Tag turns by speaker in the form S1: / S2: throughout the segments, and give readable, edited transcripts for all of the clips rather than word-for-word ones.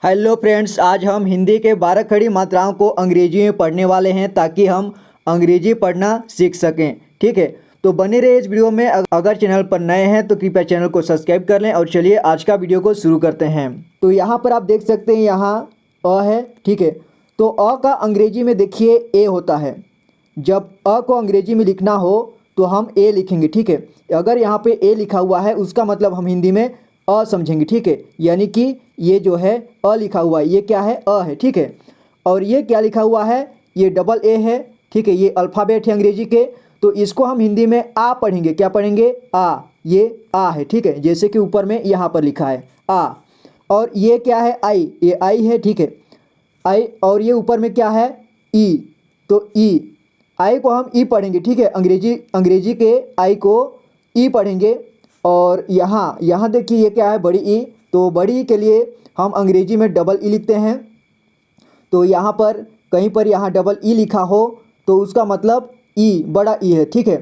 S1: Hello friends, आज हम हिंदी के 12 खड़ी मात्राओं को अंग्रेजी में पढ़ने वाले हैं ताकि हम अंग्रेजी पढ़ना सीख सकें। ठीक है, तो बने रहे इस वीडियो में। अगर चैनल पर नए हैं तो कृपया चैनल को सब्सक्राइब कर लें। और चलिए आज का वीडियो को शुरू करते हैं। तो यहाँ पर आप देख सकते हैं, यहाँ अ है। ठीक है, तो अ का अंग्रेजी में देखिए ए होता है। जब अ को अंग्रेजी में लिखना हो तो हम ए लिखेंगे। ठीक है, अगर यहाँ पे ए लिखा हुआ है उसका मतलब हम हिंदी में अ समझेंगे। ठीक है, यानी कि ये जो है अ लिखा हुआ है, ये क्या है? अ है। ठीक है, और ये क्या लिखा हुआ है? ये डबल ए है। ठीक है, ये अल्फ़ाबेट है अंग्रेजी के, तो इसको हम हिंदी में आ पढ़ेंगे। क्या पढ़ेंगे? आ। ये आ है। ठीक है, जैसे कि ऊपर में यहाँ पर लिखा है आ। और ये क्या है? आई। ये आई है। ठीक है, आई। और ये ऊपर में क्या है? ई। तो ई, आई को हम ई पढ़ेंगे। ठीक है, अंग्रेजी के आई को ई पढ़ेंगे। और यहाँ यहाँ देखिए ये क्या है? बड़ी ई। तो बड़ी ई के लिए हम अंग्रेजी में डबल ई लिखते हैं। तो यहाँ पर कहीं पर यहाँ डबल ई लिखा हो तो उसका मतलब ई, बड़ा ई है। ठीक है,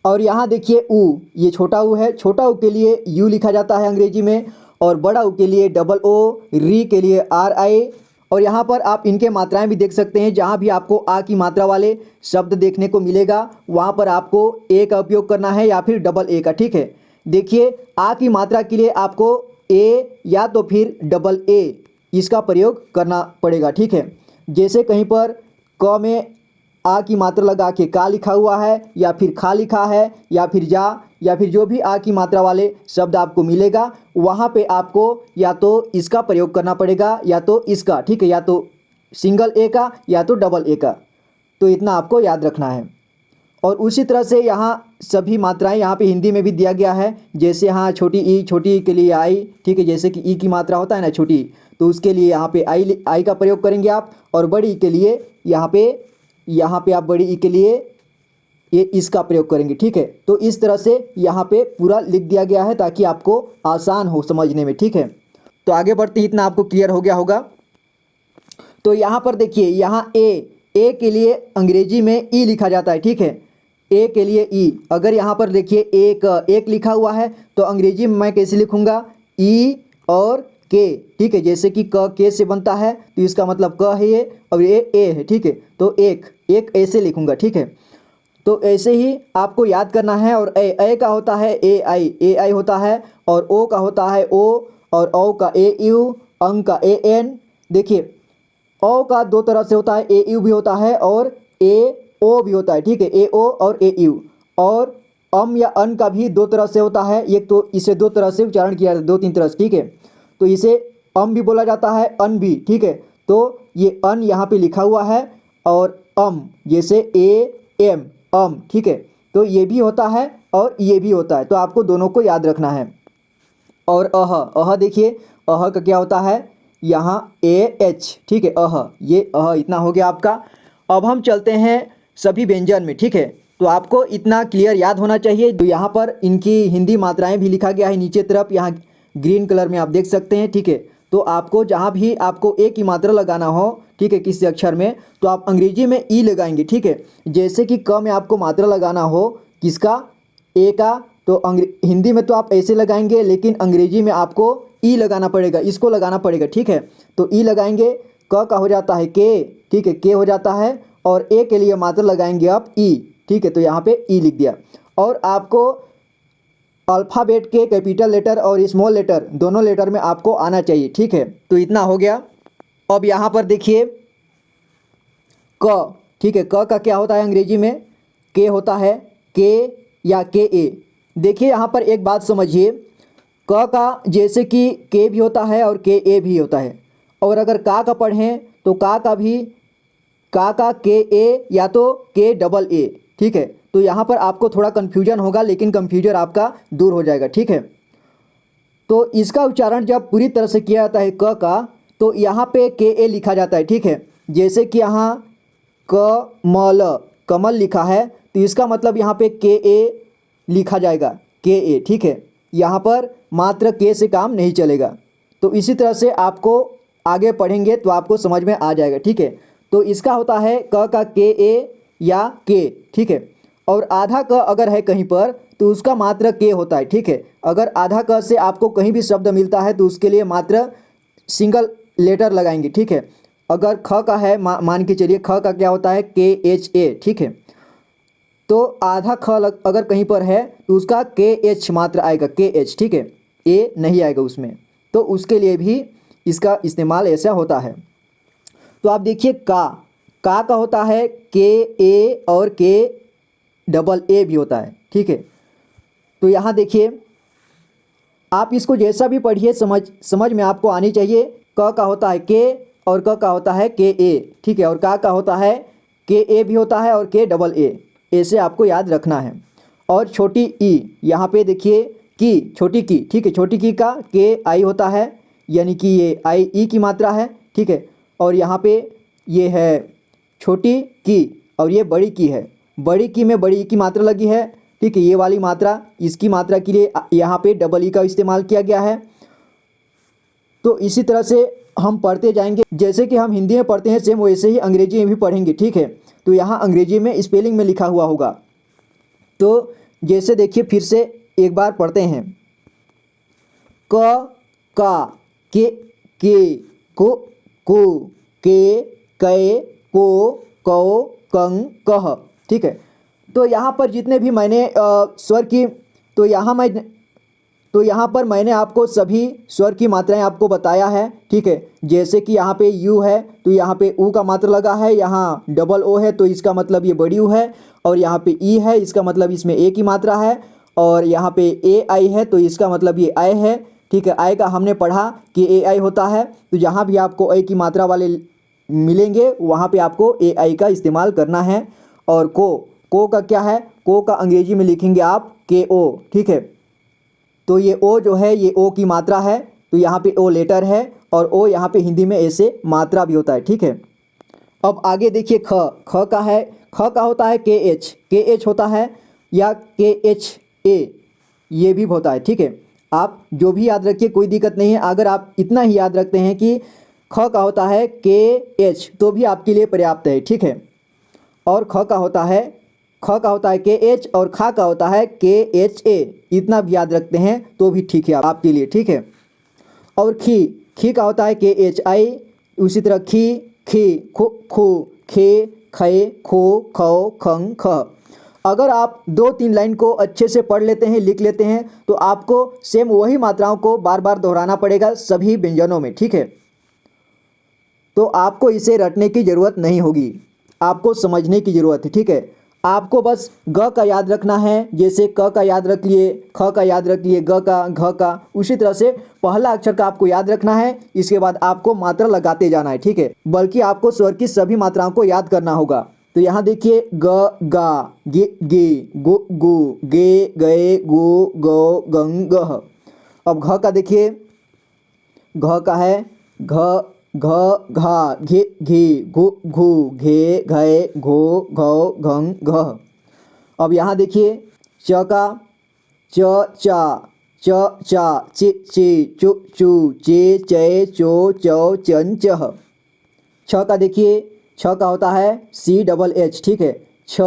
S1: और यहाँ देखिए ऊ, ये छोटा ऊ है। छोटा ऊ के लिए यू लिखा जाता है अंग्रेजी में, और बड़ा ऊ के लिए डबल ओ, री के लिए आर आई। और यहाँ पर आप इनके मात्राएं भी देख सकते हैं। जहाँ भी आपको आ की मात्रा वाले शब्द देखने को मिलेगा वहाँ पर आपको ए का उपयोग करना है या फिर डबल ए का। ठीक है, देखिए आ की मात्रा के लिए आपको ए या तो फिर डबल ए इसका प्रयोग करना पड़ेगा। ठीक है, जैसे कहीं पर क में आ की मात्रा लगा के का लिखा हुआ है, या फिर खा लिखा है, या फिर जा, या फिर जो भी आ की मात्रा वाले शब्द आपको मिलेगा वहाँ पे आपको या तो इसका प्रयोग करना पड़ेगा या तो इसका। ठीक है, या तो सिंगल ए का या तो डबल ए का। तो इतना आपको याद रखना है। और उसी तरह से यहाँ सभी मात्राएं यहाँ पे हिंदी में भी दिया गया है। जैसे यहाँ छोटी ई, छोटी ई के लिए आई। ठीक है, जैसे कि ई की मात्रा होता है ना छोटी ई, तो उसके लिए यहाँ पे आई का प्रयोग करेंगे आप। और बड़ी ई के लिए यहाँ पे आप बड़ी ई के लिए ये इसका प्रयोग करेंगे। ठीक है, तो इस तरह से यहाँ पे पूरा लिख दिया गया है ताकि आपको आसान हो समझने में। ठीक है, तो आगे बढ़ते ही इतना आपको क्लियर हो गया होगा। तो यहाँ पर देखिए, यहाँ ए के लिए अंग्रेजी में ई लिखा जाता है। ठीक है, ए के लिए ई। अगर यहाँ पर देखिए एक लिखा हुआ है तो अंग्रेजी में मैं कैसे लिखूँगा? ई और के। ठीक है, जैसे कि क के से बनता है तो इसका मतलब क है ये, और ये ए है। ठीक है, तो एक ऐसे लिखूँगा। ठीक है, तो ऐसे ही आपको याद करना है। और ए का होता है ए आई होता है, और ओ का होता है ओ, और औ का ए यू, अंग का ए एन। देखिए ओ का दो तरह से होता है, ए यू भी होता है और ए ओ भी होता है। ठीक है, ए ओ और ए यू। और या अन का भी दो तरह से होता है। एक तो इसे दो तरह से उच्चारण किया जाता है, दो तीन तरह से। ठीक है, तो इसे भी बोला जाता है, अन भी। ठीक है, तो ये अन यहाँ पे लिखा हुआ है, और जैसे ए एम, ठीक है, तो ये भी होता है और ये भी होता है। तो आपको दोनों को याद रखना है। और अह देखिए, अह का क्या होता है? यहाँ ए एच। ठीक है, ये इतना हो गया आपका। अब हम चलते हैं सभी व्यंजन में। ठीक है, तो आपको इतना क्लियर याद होना चाहिए। तो यहाँ पर इनकी हिंदी मात्राएं भी लिखा गया है नीचे तरफ, यहाँ ग्रीन कलर में आप देख सकते हैं। ठीक है, तो आपको जहाँ भी आपको ए की मात्रा लगाना हो, ठीक है, किसी अक्षर में, तो आप अंग्रेजी में ई लगाएंगे। ठीक है, जैसे कि क में आपको मात्रा लगाना हो किसका? ए का, तो हिंदी में तो आप ऐसे लगाएंगे, लेकिन अंग्रेजी में आपको ई लगाना पड़ेगा, इसको लगाना पड़ेगा। ठीक है, तो ई लगाएंगे। क का हो जाता है के। ठीक है, के हो जाता है, और ए के लिए मात्रा लगाएंगे आप ई। ठीक है, तो यहाँ पे ई लिख दिया। और आपको अल्फ़ाबेट के कैपिटल लेटर और स्मॉल लेटर दोनों लेटर में आपको आना चाहिए। ठीक है, तो इतना हो गया। अब यहाँ पर देखिए क। ठीक है, क का क्या होता है अंग्रेजी में? के होता है, के या के ए। देखिए यहाँ पर एक बात समझिए, क का जैसे कि के भी होता है और के ए भी होता है। और अगर का पढ़ें तो का भी का के ए या तो के डबल ए। ठीक है, तो यहाँ पर आपको थोड़ा कन्फ्यूजन होगा, लेकिन कन्फ्यूजन आपका दूर हो जाएगा। ठीक है, तो इसका उच्चारण जब पूरी तरह से किया जाता है क का, तो यहाँ पे के ए लिखा जाता है। ठीक है, जैसे कि यहाँ कमल लिखा है, तो इसका मतलब यहाँ पे के ए लिखा जाएगा, के ए। ठीक है, यहाँ पर मात्र के से काम नहीं चलेगा। तो इसी तरह से आपको आगे पढ़ेंगे तो आपको समझ में आ जाएगा। ठीक है, तो इसका होता है क का के ए या के। ठीक है, और आधा क अगर है कहीं पर तो उसका मात्र के होता है। ठीक है, अगर आधा क से आपको कहीं भी शब्द मिलता है तो उसके लिए मात्र सिंगल लेटर लगाएंगे, ठीक है। अगर ख का है, मान के चलिए ख का क्या होता है KHA, ठीक है। तो आधा ख अगर कहीं पर है तो उसका KH मात्र आएगा, KH, ठीक है, ए नहीं आएगा उसमें। तो उसके लिए भी इसका इस्तेमाल ऐसा होता है। तो आप देखिए का होता है KA और KAA भी होता है, ठीक है। तो यहाँ देखिए आप इसको जैसा भी पढ़िए समझ में आपको आनी चाहिए। क का होता है K और क का होता है KA, ठीक है, और का होता है KA भी होता है और KAA, ऐसे आपको याद रखना है। और छोटी ई, यहाँ पे देखिए की, छोटी की, ठीक है, छोटी की का KI होता है, यानी कि ये IE की मात्रा है, ठीक है। और यहाँ पे ये है छोटी की और ये बड़ी की है, बड़ी की में बड़ी की मात्रा लगी है, ठीक है। ये वाली मात्रा, इसकी मात्रा के लिए यहाँ पे डबल ई का इस्तेमाल किया गया है। तो इसी तरह से हम पढ़ते जाएंगे, जैसे कि हम हिंदी में पढ़ते हैं सेम वैसे ही अंग्रेजी में भी पढ़ेंगे, ठीक है। तो यहाँ अंग्रेजी में स्पेलिंग में लिखा हुआ होगा। तो जैसे देखिए फिर से एक बार पढ़ते हैं, का के को के को कं कह, ठीक है। तो यहाँ पर जितने भी मैंने स्वर की, तो यहाँ पर मैंने आपको सभी स्वर की मात्राएं आपको बताया है, ठीक है। जैसे कि यहाँ पे यू है तो यहाँ पे ऊ का मात्रा लगा है, यहाँ डबल ओ है तो इसका मतलब ये बड़ी यू है, और यहाँ पे ई है इसका मतलब इसमें ए की मात्रा है, और यहाँ पे ए आई है तो इसका मतलब ये आई है, ठीक है। आई का हमने पढ़ा कि ए आई होता है। तो जहाँ भी आपको ए की मात्रा वाले मिलेंगे वहाँ पे आपको ए आई का इस्तेमाल करना है। और को का क्या है, को का अंग्रेजी में लिखेंगे आप KO, ठीक है। तो ये ओ जो है ये ओ की मात्रा है, तो यहाँ पे ओ लेटर है, और ओ यहाँ पे हिंदी में ऐसे मात्रा भी होता है, ठीक है। अब आगे देखिए ख का है, ख का होता है KH होता है, या KHA ये भी होता है, ठीक है। आप जो भी याद रखिए कोई दिक्कत नहीं है। अगर आप इतना ही याद रखते हैं कि ख का होता है KH तो भी आपके लिए पर्याप्त है, ठीक है। और ख का होता है KH और खा का होता है KHA, इतना भी याद रखते हैं तो भी ठीक है आपके लिए, ठीक है। और खी का होता है KHI, उसी तरह खी खू खे खे खो खो खं ख। अगर आप 2-3 लाइन को अच्छे से पढ़ लेते हैं, लिख लेते हैं, तो आपको सेम वही मात्राओं को बार बार दोहराना पड़ेगा सभी व्यंजनों में, ठीक है। तो आपको इसे रटने की ज़रूरत नहीं होगी, आपको समझने की ज़रूरत है, ठीक है। आपको बस ग का याद रखना है, जैसे क का याद रख लिए, ख का याद रख लिए, ग का, घ का, उसी तरह से पहला अक्षर का आपको याद रखना है। इसके बाद आपको मात्रा लगाते जाना है, ठीक है। बल्कि आपको स्वर की सभी मात्राओं को याद करना होगा। तो यहाँ देखिए ग गा गे गे गो गो गे गए गो गो गंग गह। अब घ का देखिए, घ का है घ घा घे घी घु घू घे घे घो घौ घंग घ। अब यहाँ देखिए च का चा चे चु चू चे चे चो चौ चन चह। छ का देखिए, छ का होता है CHH, ठीक है। छ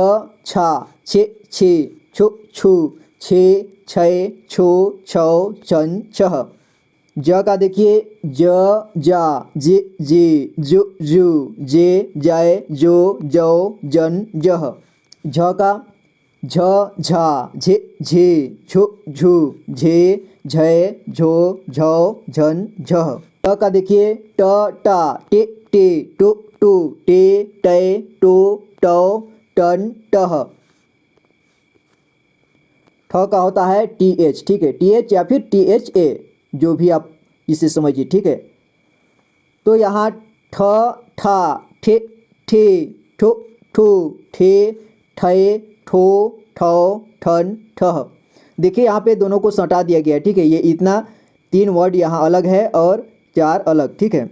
S1: छा छे छे छु छू छे छे छो छौ छन छह। ज का देखिए ज जा जे जे जु जू जे जाए जो जौ जन जह। झ का झ झा झे झे झु झू झे झय झो झौ झन झह। ट का देखिए ट टा टे टे टो टू टे टे टो टौ टन टह। ठ का होता है TH, ठीक है, TH या फिर THA, जो भी आप इसे समझिए, ठीक है। तो यहाँ ठ ठा ठे ठे ठो ठो ठे ठे ठो ठौ ठन ठह। देखिए यहाँ पे दोनों को सटा दिया गया है, ठीक है। ये इतना 3 वर्ड यहाँ अलग है और 4 अलग, ठीक है।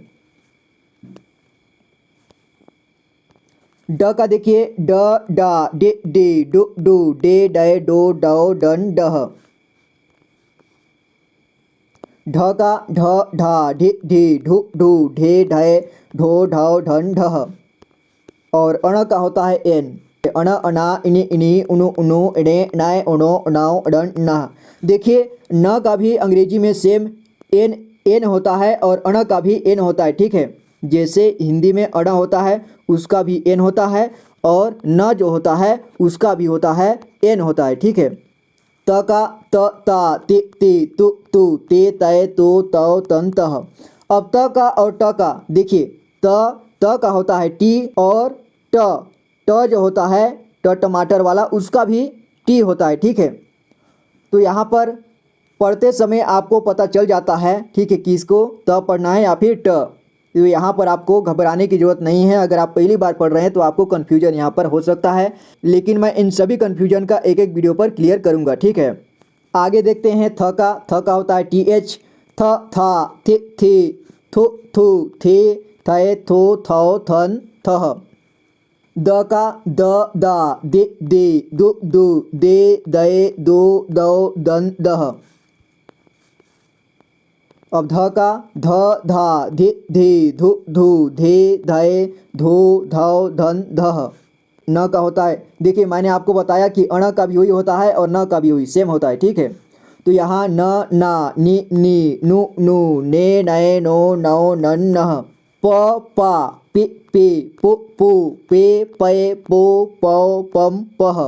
S1: ड का देखिए ड डा डे डे डो डू डे डे डो डौ डन डह। ढ का ढ ढा ढे ढे ढू ढू ढे ढे ढो ढौ ढन ढह। और अण का होता है एन, अण अना इनी इनी उनु उनु इने नाय उनो उनाओ अडन ना। देखिए न का भी अंग्रेजी में सेम एन एन होता है और अण का भी एन होता है, ठीक है। जैसे हिंदी में अण होता है उसका भी एन होता है और न जो होता है उसका भी होता है एन होता है, ठीक है। त का त ता ते ते तु तु ते तय तो तौ तन तह। अब त का और ट का देखिए, त का होता है टी और ट जो होता है टमाटर वाला उसका भी टी होता है, ठीक है। तो यहाँ पर पढ़ते समय आपको पता चल जाता है, ठीक है, कि इसको त पढ़ना है या फिर ट। तो यहाँ पर आपको घबराने की ज़रूरत नहीं है। अगर आप पहली बार पढ़ रहे हैं तो आपको कन्फ्यूजन यहाँ पर हो सकता है, लेकिन मैं इन सभी कन्फ्यूजन का एक एक वीडियो पर क्लियर करूँगा, ठीक है। आगे देखते हैं थ का होता है टी एच, थ था थे थे थु थु थे थे थो थौ थन थह। द का द दा दे दे दु दु दे दे दो दौ दन दह। अब ध का ध धा धे धे धु धु धे धय धो धौ धन धह। न का होता है, देखिए मैंने आपको बताया कि अण का भी वही होता है और न का भी वही सेम होता है, ठीक है। तो यहाँ न ना नि नी नु नु ने नए नो नौ नन नह। प पा पे पे पु पु पे पय पो पौ पम पह।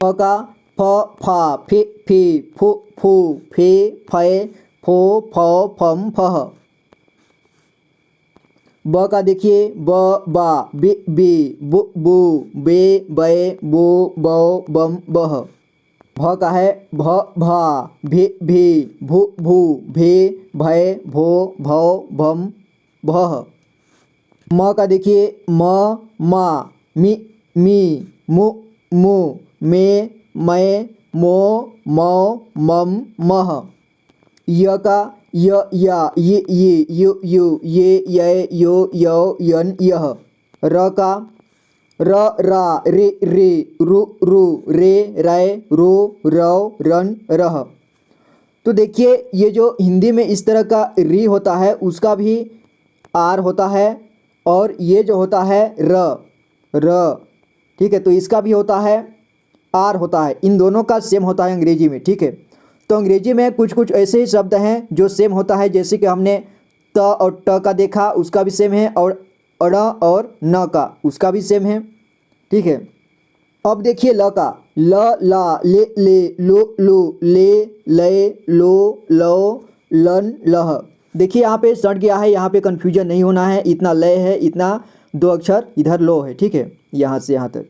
S1: फ का फ फा फे फे फु फू फे फय फो फौ फम फह। ब का देखिए ब बा बे बे बु बू बे बे बो बौ बम बह। भ का है भ भा भे भे भू भू भे भय भो भौ भम भह। म का देखिए म मा मी मी मु मु मे मै मो मौ मम मह। य का य या ये यु यु ये यो यो यन यह। र का र रा रे रे रु रु रे रै रो रौ रन रह। तो देखिए ये जो हिंदी में इस तरह का री होता है उसका भी आर होता है और ये जो होता है र, ठीक है, तो इसका भी होता है आर होता है। इन दोनों का सेम होता है अंग्रेजी में, ठीक है। तो अंग्रेजी में कुछ कुछ ऐसे ही शब्द हैं जो सेम होता है, जैसे कि हमने त और ट का देखा उसका भी सेम है और अड़ और न का उसका भी सेम है, ठीक है। अब देखिए ल का ल ला ले ले लो लो ले ले लो लो लन लह। देखिए यहाँ पे सट गया है, यहाँ पे कन्फ्यूजन नहीं होना है, इतना लय है, इतना दो अक्षर इधर लो है, ठीक है, यहाँ से यहाँ तक।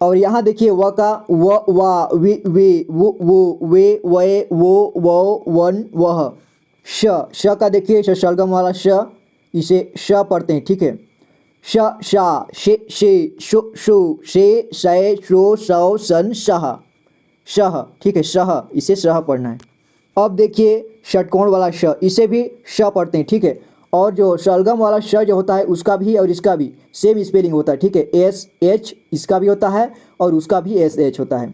S1: और यहाँ देखिए व का व वा वी वे वो वे वे वो वो वन वह। श का देखिए शलगम वाला श, इसे श पढ़ते हैं, ठीक है। श शा शे शे शु शु शे शय शो सौ सन शह शह, ठीक है, शह, इसे शह पढ़ना है। अब देखिए षटकोण वाला श, इसे भी श पढ़ते हैं, ठीक है। और जो शलगम वाला श जो होता है उसका भी और इसका भी सेम स्पेलिंग होता है, ठीक है। एस एच इसका भी होता है और उसका भी एस एच होता है।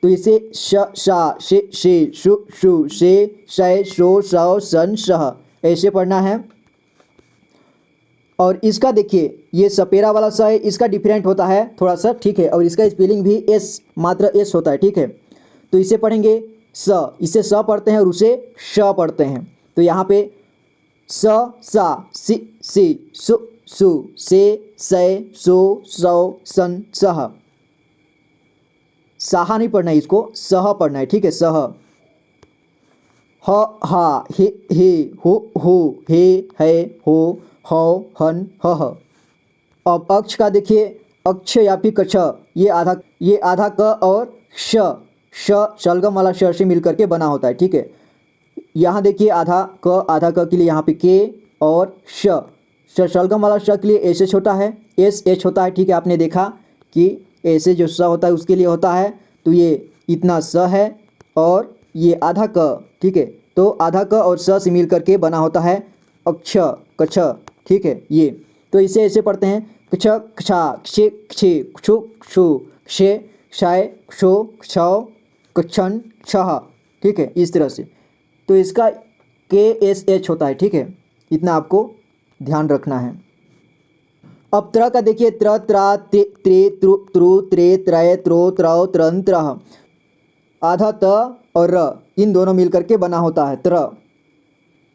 S1: तो इसे श शा शे शे शु शु शे शय शो सौ सन शह ऐसे पढ़ना है। और इसका देखिए ये सपेरा वाला स है, इसका डिफरेंट होता है थोड़ा सा, ठीक है, और इसका स्पेलिंग भी एस मात्र एस होता है, ठीक है। तो इसे पढ़ेंगे स, इसे स पढ़ते हैं और उसे श पढ़ते हैं। तो यहाँ पे स सा सी सी सु सु से सय सो सौ सन सह। साहा नहीं पढ़ना है, इसको सह पढ़ना है, ठीक है, सह। ह हा हे हे हो हे है हो हौ हन हह। अब अक्ष का देखिए अक्ष या फिर कछ, ये आधा क और श शलगम वाला श से मिल करके बना होता है, ठीक है। यहाँ देखिए आधा क के लिए यहाँ पे के और श शलगम वाला श के लिए ऐसे छोटा है, एस एच होता है, ठीक है। आपने देखा कि ऐसे जो स होता है उसके लिए होता है, तो ये इतना स है और ये आधा क, ठीक है। तो आधा क और स से मिल करके बना होता है अक्ष कछ, ठीक है। ये तो इसे ऐसे पढ़ते हैं क्ष क्षा क्षे क्षे क्षु क्षु क्षे क्षय क्षो क्षौ कक्षन क्षः, ठीक है, इस तरह से। तो इसका के एस एच होता है, ठीक है, इतना आपको ध्यान रखना है। अब त्र का देखिए त्र त्रा त्रे त्रु त्रु त्रे त्रय त्रो त्रौ त्रन त्रह। आधा त और र इन दोनों मिलकर के बना होता है त्र।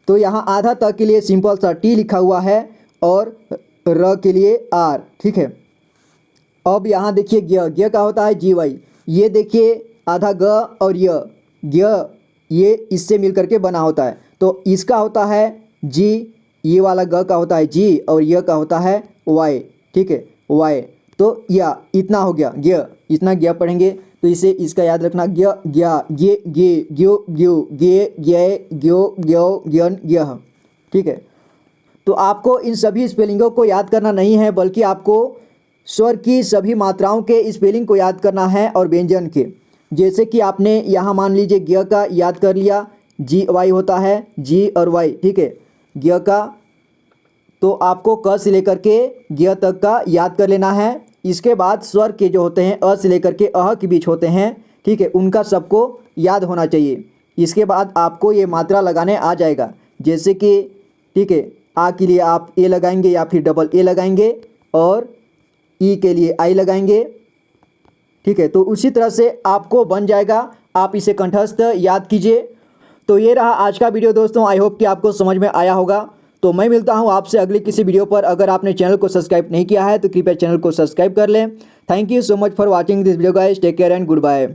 S1: तो यहाँ आधा त के लिए सिंपल सा टी लिखा हुआ है और र के लिए आर, ठीक है। अब यहाँ देखिए ज्ञ का होता है जी वाई, ये देखिए आधा ग और य ये इससे मिल करके बना होता है, तो इसका होता है जी, ये वाला ग का होता है जी और य का होता है वाई, ठीक है, वाई। तो या इतना हो गया ज्ञ, इतना ज्ञ पढ़ेंगे तो इसे इसका याद रखना ज्ञ ज्ञा गे गे ग्यो ग्यो गे ग्य ग्यो ग्यो ज्ञन ज्ञ, ठीक है। तो आपको इन सभी स्पेलिंगों को याद करना नहीं है, बल्कि आपको स्वर की सभी मात्राओं के स्पेलिंग को याद करना है और व्यंजन के। जैसे कि आपने यहाँ मान लीजिए ज्ञ का याद कर लिया, जी वाई होता है जी और वाई, ठीक है, ज्ञ का। तो आपको क से लेकर के ज्ञ तक का याद कर लेना है। इसके बाद स्वर के जो होते हैं अ से लेकर के अह के बीच होते हैं, ठीक है, उनका सबको याद होना चाहिए। इसके बाद आपको ये मात्रा लगाने आ जाएगा, जैसे कि, ठीक है, आ के लिए आप ए लगाएंगे या फिर डबल ए लगाएंगे और ई के लिए आई लगाएंगे, ठीक है। तो उसी तरह से आपको बन जाएगा, आप इसे कंठस्थ याद कीजिए। तो ये रहा आज का वीडियो दोस्तों, आई होप कि आपको समझ में आया होगा। तो मैं मिलता हूँ आपसे अगली किसी वीडियो पर। अगर आपने चैनल को सब्सक्राइब नहीं किया है तो कृपया चैनल को सब्सक्राइब कर लें। Thank you so much for watching this video guys, take care and good bye.